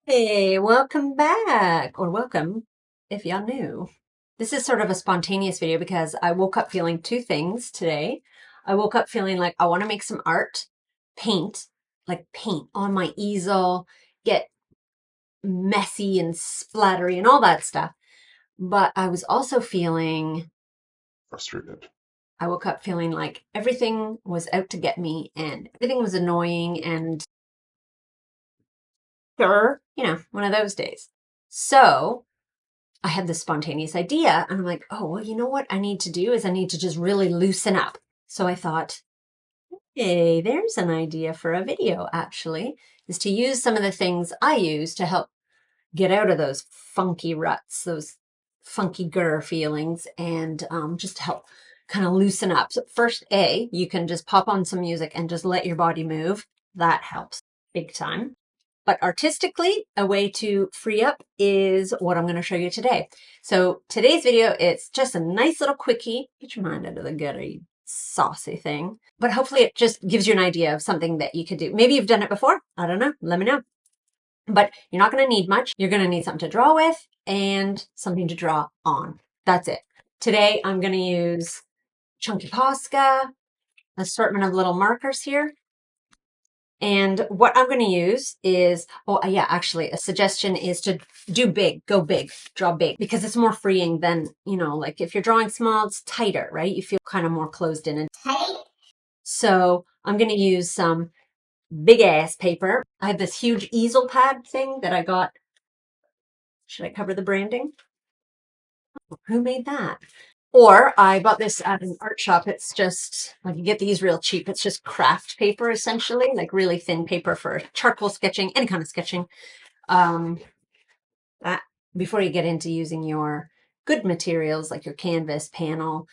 Hey, welcome back, or welcome if y'all new. This is sort of a spontaneous video because I woke up feeling two things today. I woke up feeling like I want to make some art, paint, like paint on my easel, get messy and splattery and all that stuff. But I was also feeling, Frustrated. I woke up feeling like everything was out to get me and everything was annoying and sure, one of those days. So I had this spontaneous idea and I'm like, oh, well, you know what I need to do is I need to just really loosen up. So I thought, hey, there's an idea for a video actually, is to use some of the things I use to help get out of those funky ruts, those funky grr feelings, and just to help kind of loosen up. So first, you can just pop on some music and just let your body move. That helps big time. But artistically, a way to free up is what I'm going to show you today. So today's video, it's just a nice little quickie. Get your mind out of the gutter, you saucy thing. But hopefully it just gives you an idea of something that you could do. Maybe you've done it before. I don't know. Let me know. But you're not going to need much. You're going to need something to draw with and something to draw on. That's it. Today, I'm going to use chunky Posca, assortment of little markers here. And what I'm going to use is, oh yeah, actually a suggestion is to do big, go big, draw big, because it's more freeing than, like if you're drawing small, it's tighter, right? You feel kind of more closed in and tight. So I'm going to use some big ass paper. I have this huge easel pad thing that I got. Should I cover the branding? Who made that? Or I bought this at an art shop. It's just, like, you get these real cheap. It's just craft paper, essentially, like really thin paper for charcoal sketching, any kind of sketching. Um, that before you get into using your good materials like your canvas, panel,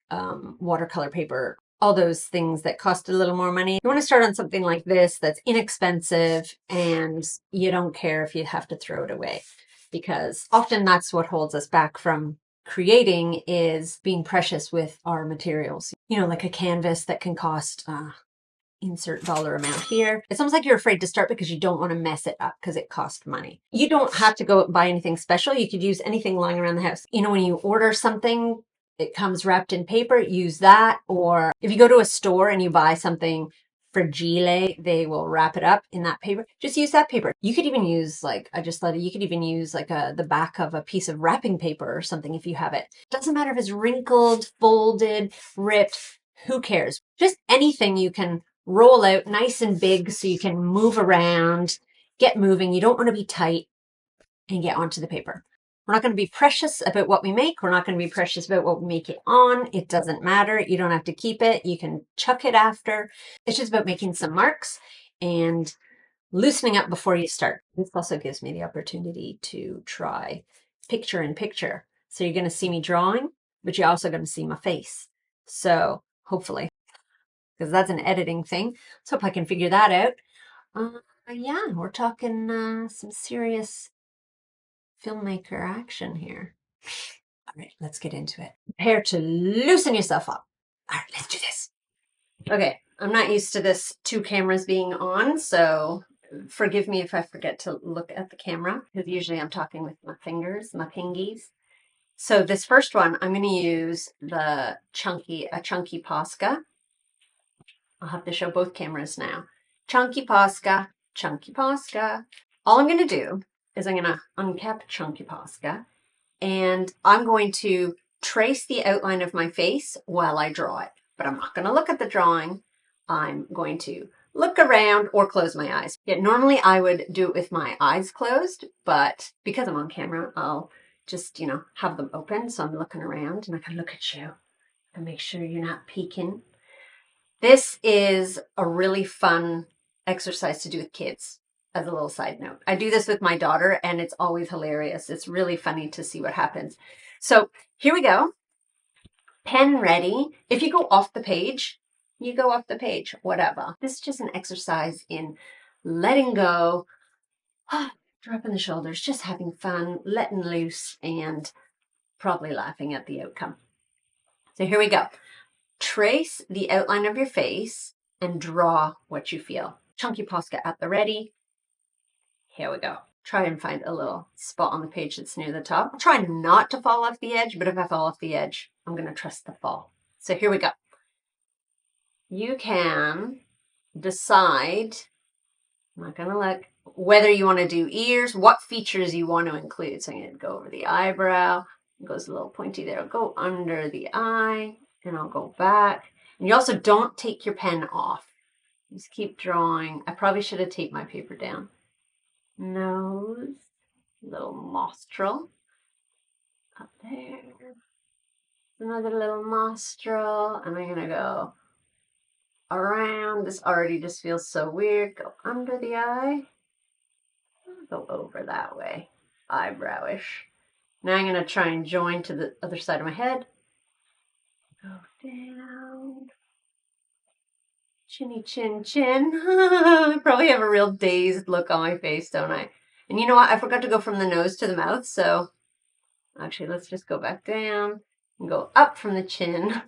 watercolor paper, all those things that cost a little more money. You want to start on something like this that's inexpensive and you don't care if you have to throw it away, because often that's what holds us back from creating, is being precious with our materials. Like a canvas that can cost insert dollar amount here. It's almost like you're afraid to start because you don't want to mess it up because it costs money. You don't have to go buy anything special. You could use anything lying around the house. When you order something, it comes wrapped in paper, use that. Or if you go to a store and you buy something fragile, they will wrap it up in that paper. Just use that paper. You could even use, like, I just thought, you could even use like the back of a piece of wrapping paper or something if you have it. Doesn't matter if it's wrinkled, folded, ripped, who cares? Just anything you can roll out nice and big so you can move around, get moving. You don't want to be tight, and get onto the paper. We're not going to be precious about what we make. We're not going to be precious about what we make it on. It doesn't matter. You don't have to keep it. You can chuck it after. It's just about making some marks and loosening up before you start. This also gives me the opportunity to try picture in picture. So you're going to see me drawing, but you're also going to see my face. So hopefully, because that's an editing thing. Let's hope I can figure that out. Yeah, we're talking some serious filmmaker action here. All right, let's get into it. Prepare to loosen yourself up. All right, let's do this. Okay, I'm not used to this two cameras being on, so forgive me if I forget to look at the camera, because usually I'm talking with my fingers, my pingies. So this first one, I'm going to use a chunky Posca. I'll have to show both cameras now. Chunky Posca, Chunky Posca. All I'm going to do is I'm going to uncap Chunky Posca, and I'm going to trace the outline of my face while I draw it. But I'm not going to look at the drawing. I'm going to look around or close my eyes. Yeah, normally I would do it with my eyes closed, but because I'm on camera, I'll just, have them open. So I'm looking around and I can look at you and make sure you're not peeking. This is a really fun exercise to do with kids, as a little side note. I do this with my daughter and it's always hilarious. It's really funny to see what happens. So here we go. Pen ready. If you go off the page, you go off the page, whatever. This is just an exercise in letting go, dropping the shoulders, just having fun, letting loose, and probably laughing at the outcome. So here we go. Trace the outline of your face and draw what you feel. Chunky Posca at the ready. Here we go. try and find a little spot on the page that's near the top. I'll try not to fall off the edge, but if I fall off the edge, I'm going to trust the fall. So here we go. You can decide, I'm not going to look, whether you want to do ears, what features you want to include. So I'm going to go over the eyebrow. It goes a little pointy there. I'll go under the eye and I'll go back. And you also don't take your pen off. Just keep drawing. I probably should have taped my paper down. Nose, little nostril up there. Another little nostril, and I'm gonna go around. This already just feels so weird. Go under the eye, go over that way, eyebrowish. Now I'm gonna try and join to the other side of my head. Go down. Chinny chin chin. I probably have a real dazed look on my face, don't I? And you know what? I forgot to go from the nose to the mouth, so actually let's just go back down and go up from the chin.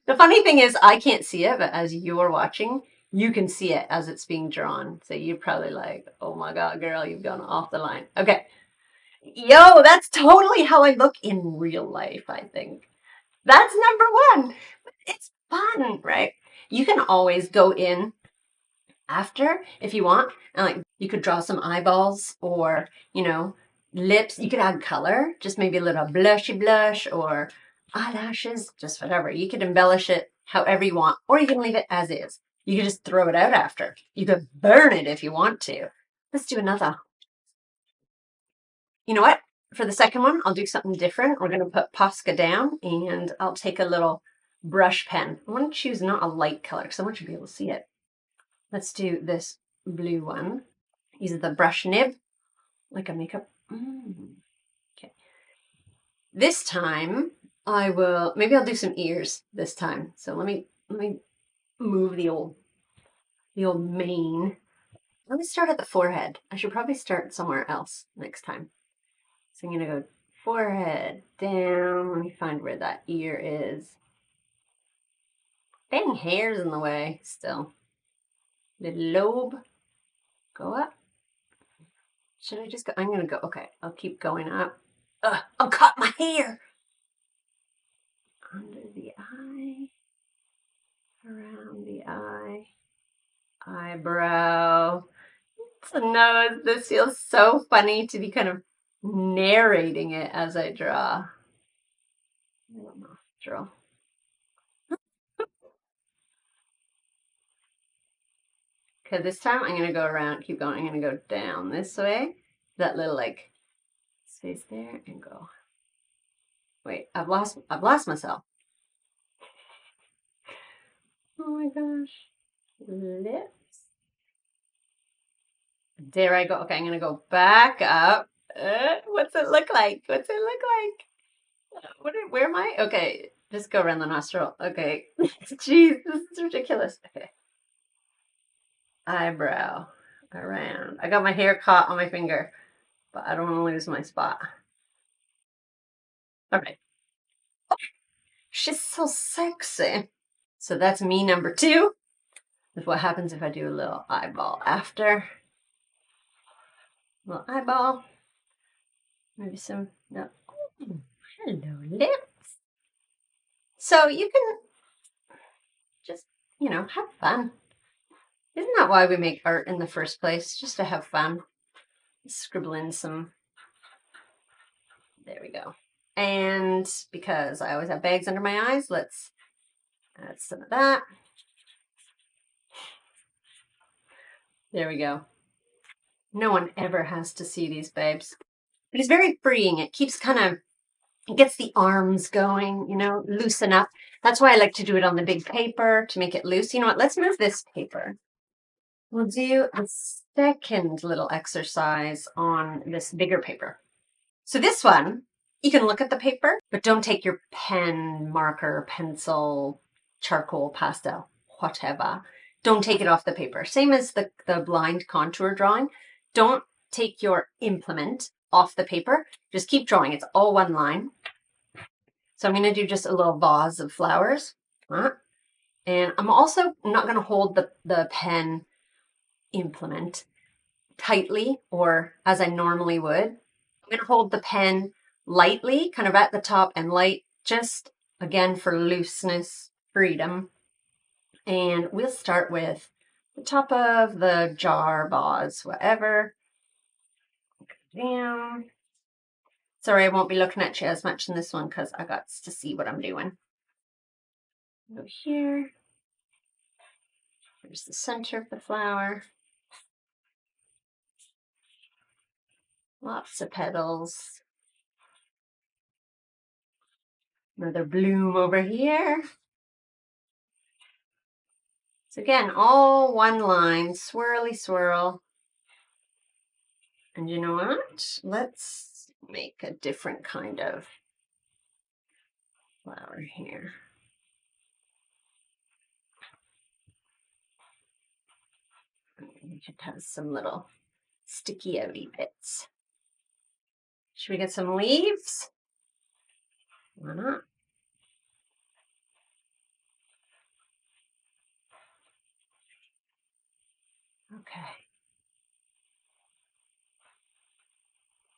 The funny thing is I can't see it, but as you're watching, you can see it as it's being drawn. So you're probably like, oh my God, girl, you've gone off the line. Okay. Yo, that's totally how I look in real life, I think. That's number one. It's fun, right? You can always go in after if you want, and like you could draw some eyeballs or, you know, lips. You could add color, just maybe a little blushy blush or eyelashes, just whatever. You could embellish it however you want, or you can leave it as is. You could just throw it out after. You could burn it if you want to. Let's do another. You know what? For the second one, I'll do something different. We're going to put Posca down, and I'll take a little brush pen. I want to choose not a light color because I want you to be able to see it. Let's do this blue one. Use the brush nib, like a makeup. Okay. This time I will, maybe I'll do some ears this time. So let me move the old mane. Let me start at the forehead. I should probably start somewhere else next time. So I'm gonna go forehead down. Let me find where that ear is. Dang, hair's in the way still. The lobe. Go up. Should I just go? I'm gonna go. Okay, I'll keep going up. I'll cut my hair. Under the eye. Around the eye. Eyebrow. So nose. This feels so funny to be kind of narrating it as I draw. Little nostril. Okay, this time I'm gonna go around, keep going. I'm gonna go down this way. That little like space there and go. Wait, I've lost myself. Oh my gosh. Lips. There I go. Okay, I'm gonna go back up. What's it look like? What's it look like? Where am I? Okay, just go around the nostril. Okay. Jeez, this is ridiculous. Okay. Eyebrow around. I got my hair caught on my finger, but I don't want to lose my spot. All right. Oh, she's so sexy. So that's me number 2. Is what happens if I do a little eyeball after. Little eyeball. Maybe some, no. Oh, hello, lips. So you can just, you know, have fun. Isn't that why we make art in the first place? Just to have fun. Scribble in some. There we go. And because I always have bags under my eyes, let's add some of that. There we go. No one ever has to see these babes. But it's very freeing. It keeps it gets the arms going, you know, loosen up. That's why I like to do it on the big paper to make it loose. You know what? Let's move this paper. We'll do the second little exercise on this bigger paper. So this one, you can look at the paper, but don't take your pen, marker, pencil, charcoal, pastel, whatever. Don't take it off the paper. Same as the blind contour drawing. Don't take your implement off the paper. Just keep drawing. It's all one line. So I'm going to do just a little vase of flowers. And I'm also not going to hold the pen implement tightly or as I normally would. I'm going to hold the pen lightly, kind of at the top and light, just again for looseness, freedom. And we'll start with the top of the jar, vase, whatever. Down. Sorry, I won't be looking at you as much in this one because I got to see what I'm doing. Go here. Here's the center of the flower. Lots of petals. Another bloom over here. So again, all one line, swirly swirl. And you know what? Let's make a different kind of flower here. It has some little sticky outy bits. Should we get some leaves? Why not? Okay.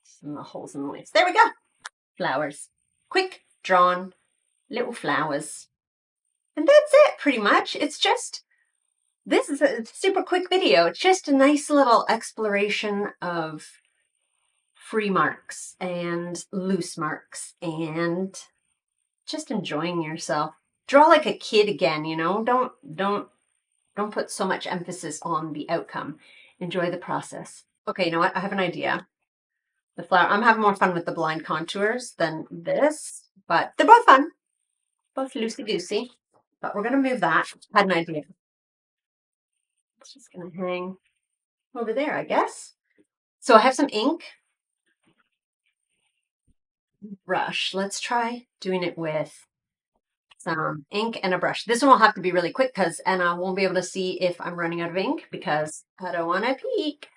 Some holes in the leaves. There we go. Flowers. Quick drawn little flowers. And that's it pretty much. It's just, this is a super quick video. It's just a nice little exploration of free marks and loose marks and just enjoying yourself. Draw like a kid again, you know. Don't put so much emphasis on the outcome. Enjoy the process. Okay, you know what? I have an idea. The flower, I'm having more fun with the blind contours than this, but they're both fun. Both loosey-goosey. But we're going to move that. I had an idea. It's just going to hang over there, I guess. So I have some ink. Brush. Let's try doing it with some ink and a brush. This one will have to be really quick because Anna won't be able to see if I'm running out of ink because I don't want to peek.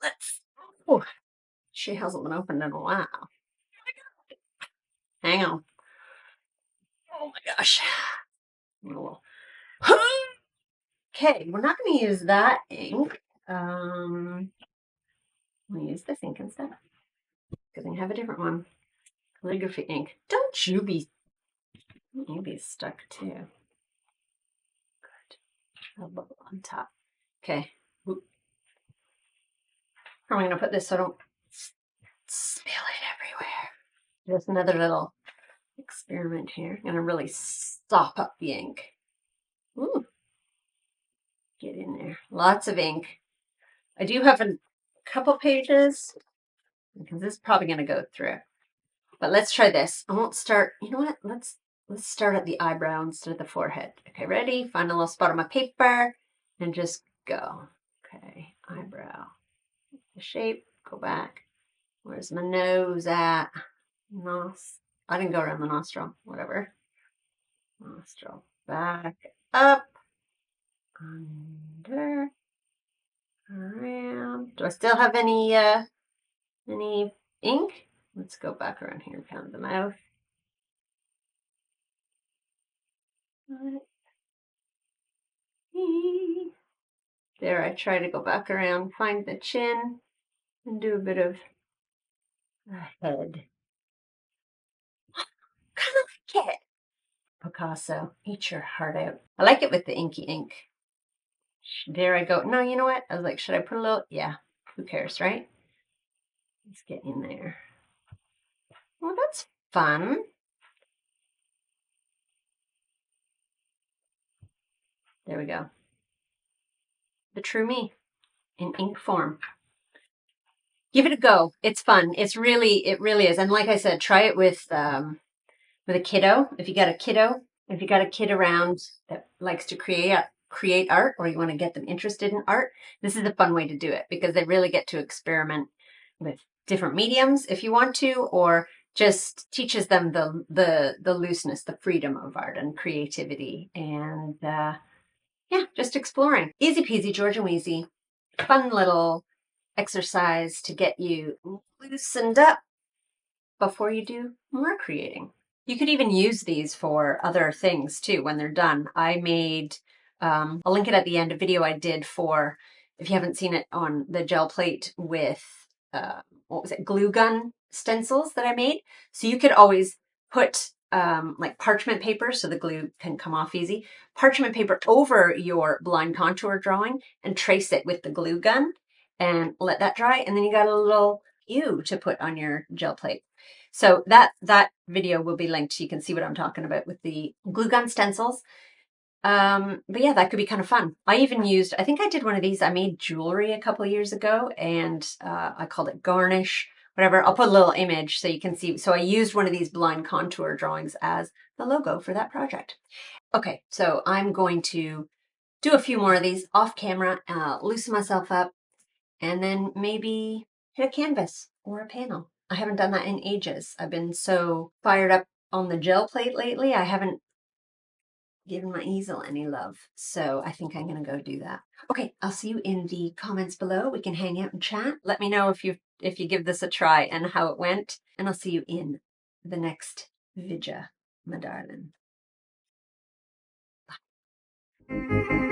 Let's. Oh, she hasn't been opened in a while. Hang on. Oh my gosh. Okay, we're not going to use that ink. We'll use this ink instead because I have a different one. Calligraphy ink. Don't you be stuck too. Good. A bubble on top. Okay. I'm going to put this so I don't spill it everywhere. Just another little experiment here. I'm going to really sop up the ink. Ooh. Get in there. Lots of ink. I do have a couple pages because this is probably going to go through. But let's try this. I won't start. You know what? Let's start at the eyebrow instead of the forehead. Okay, ready? Find a little spot on my paper and just go. Okay, eyebrow. The shape. Go back. Where's my nose at? I didn't go around the nostril. Whatever. Nostril. Back up. Under. Around. Do I still have any ink? Let's go back around here and pound the mouth. There, I try to go back around, find the chin, and do a bit of a head. Kind of like it. Picasso, eat your heart out. I like it with the inky ink. There I go. No, you know what? I was like, should I put a little? Yeah, who cares, right? Let's get in there. Well, that's fun. There we go. The true me in ink form. Give it a go. It's fun. It really is. And like I said, try it with a kiddo. If you got a kid around that likes to create art, or you want to get them interested in art, this is a fun way to do it because they really get to experiment with different mediums if you want to, or just teaches them the looseness, the freedom of art and creativity, and yeah, just exploring. Easy peasy, Georgia Wheezy. Fun little exercise to get you loosened up before you do more creating. You could even use these for other things too when they're done. I made, I'll link it at the end, a video I did for if you haven't seen it, on the gel plate with, what was it, glue gun stencils that I made. So you could always put like parchment paper so the glue can come off easy, parchment paper over your blind contour drawing and trace it with the glue gun and let that dry. And then you got a little U to put on your gel plate. So that video will be linked. You can see what I'm talking about with the glue gun stencils. But yeah, that could be kind of fun. I even used, I think I did one of these. I made jewelry a couple of years ago, and I called it garnish, whatever. I'll put a little image so you can see. So I used one of these blind contour drawings as the logo for that project. Okay, so I'm going to do a few more of these off camera, loosen myself up, and then maybe hit a canvas or a panel. I haven't done that in ages. I've been so fired up on the gel plate lately. I haven't given my easel any love. So I think I'm going to go do that. Okay, I'll see you in the comments below. We can hang out and chat. Let me know if you give this a try and how it went. And I'll see you in the next video, my darling. Bye.